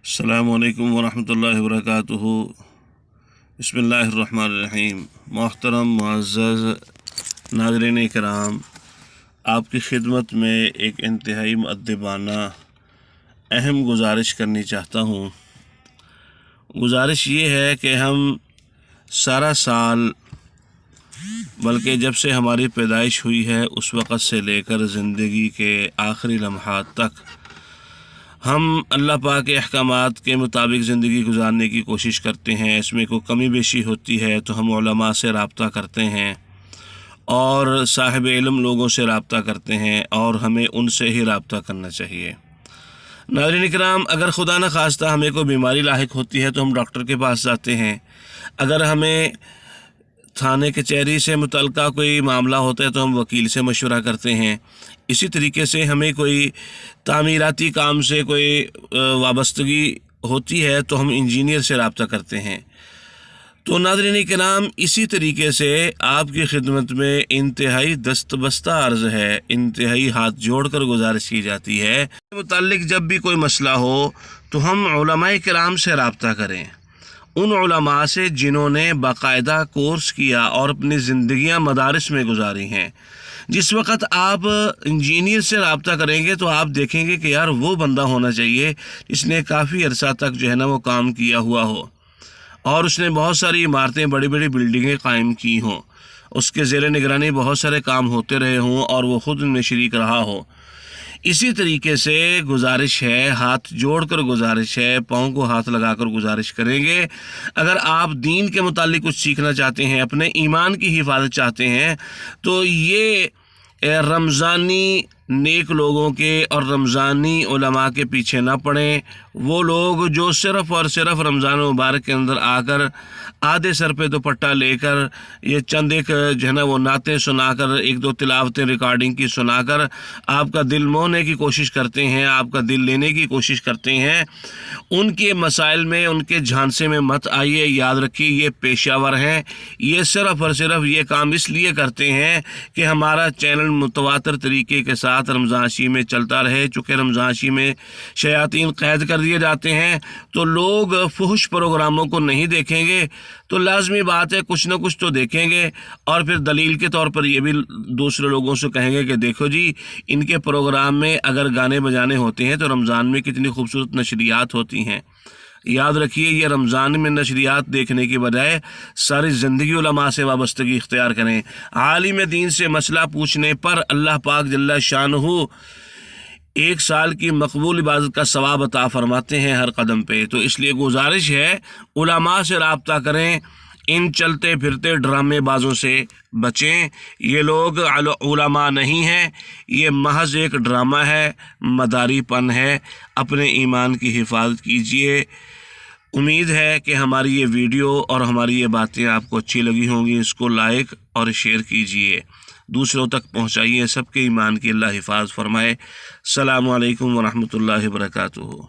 अस्सलामुअलैकुम वरहमतुल्लाहि वबरकातुहू। बिस्मिल्लाहिर्रहमानिर्रहीम। मोहतरम मुअज़्ज़ज़ नाज़रीन किराम, आपकी खिदमत में एक इंतहाई मुअद्दिबाना अहम गुजारिश करनी चाहता हूँ। गुजारिश ये है कि हम सारा साल, बल्कि जब से हमारी पैदाइश हुई है उस वक़्त से लेकर ज़िंदगी के आखिरी लम्हात तक हम अल्लाह पाक के अहकामात के मुताबिक ज़िंदगी गुजारने की कोशिश करते हैं। इसमें कोई कमी बेशी होती है तो हम उलमा से रब्ता करते हैं और साहिब इल्म लोगों से रब्ता करते हैं, और हमें उनसे ही रब्ता करना चाहिए। नाज़रीन किराम, अगर खुदा न खास्ता हमें कोई बीमारी लाहिक होती है तो हम डॉक्टर के पास जाते हैं। अगर हमें थाने कचहरी से मुतल्लिका कोई मामला होता है तो हम वकील से मशवरा करते हैं। इसी तरीके से हमें कोई तामीराती काम से कोई वाबस्तगी होती है तो हम इंजीनियर से रब्ता करते हैं। तो नाज़रीन किराम, इसी तरीके से आपकी खिदमत में इंतहाई दस्तबस्ता अर्ज़ है, इंतहाई हाथ जोड़कर गुजारिश की जाती है, मुताल्लिक जब भी कोई मसला हो तो हम उलमाए किराम से रब्ता करें, उन उलमा से जिन्होंने बाकायदा कोर्स किया और अपनी ज़िंदगियां मदारिस में गुजारी हैं। जिस वक़्त आप इंजीनियर से रब्ता करेंगे तो आप देखेंगे कि यार वो बंदा होना चाहिए जिसने काफ़ी अरसा तक जो है ना वो काम किया हुआ हो और उसने बहुत सारी इमारतें, बड़ी बड़ी बिल्डिंगें कायम की हों, उसके ज़ेर निगरानी बहुत सारे काम होते रहे हों और वो ख़ुद उनमें शरीक रहा हो। इसी तरीके से गुजारिश है, हाथ जोड़कर गुजारिश है, पाँव को हाथ लगाकर गुजारिश करेंगे। अगर आप दीन के मुतालिक कुछ सीखना चाहते हैं, अपने ईमान की हिफाजत चाहते हैं, तो ये रमज़ानी नेक लोगों के और रमज़ानी उलमा के पीछे ना पड़ें। वो लोग जो सिर्फ़ और सिर्फ रमज़ान मुबारक के अंदर आकर आधे सर पे दुपट्टा लेकर ये चंद एक जो है ना वो नातें सुनाकर, एक दो तिलावतें रिकॉर्डिंग की सुनाकर आपका दिल मोहने की कोशिश करते हैं, आपका दिल लेने की कोशिश करते हैं, उनके मसाइल में, उनके झांसे में मत आइए। याद रखिए, ये पेशावर हैं, ये सिर्फ़ और सिर्फ ये काम इसलिए करते हैं कि हमारा चैनल मुतवातर तरीके के साथ रमज़ान शरीफ में चलता रहे। चूँकि रमज़ान शरीफ में शयातीन कैद कर दिए जाते हैं तो लोग फुहश प्रोग्रामों को नहीं देखेंगे, तो लाजमी बात है कुछ ना कुछ तो देखेंगे, और फिर दलील के तौर पर ये भी दूसरे लोगों से कहेंगे कि देखो जी, इनके प्रोग्राम में अगर गाने बजाने होते हैं तो रमज़ान में कितनी खूबसूरत नशरियात होती हैं। याद रखिए, ये रमज़ान में नशरियात देखने के बजाय सारी ज़िंदगी उलमा से वाबस्तगी इख्तियार करें। आलिम दीन से मसला पूछने पर अल्लाह पाक जल्ला शानहू 1 साल की मकबूल इबादत का सवाब अता फरमाते हैं हर कदम पे। तो इसलिए गुजारिश है, उलमा से रब्ता करें, इन चलते फिरते ड्रामेबाजों से बचें। ये लोग उलमा नहीं हैं, ये महज एक ड्रामा है, मदारीपन है। अपने ईमान की हिफाजत कीजिए। उम्मीद है कि हमारी ये वीडियो और हमारी ये बातें आपको अच्छी लगी होंगी। इसको लाइक और शेयर कीजिए, दूसरों तक पहुँचाइए। सबके ईमान की अल्लाह हिफाज़त फरमाए। अस्सलामु अलैकुम वरहमतुल्लाहि वबरकातुहू।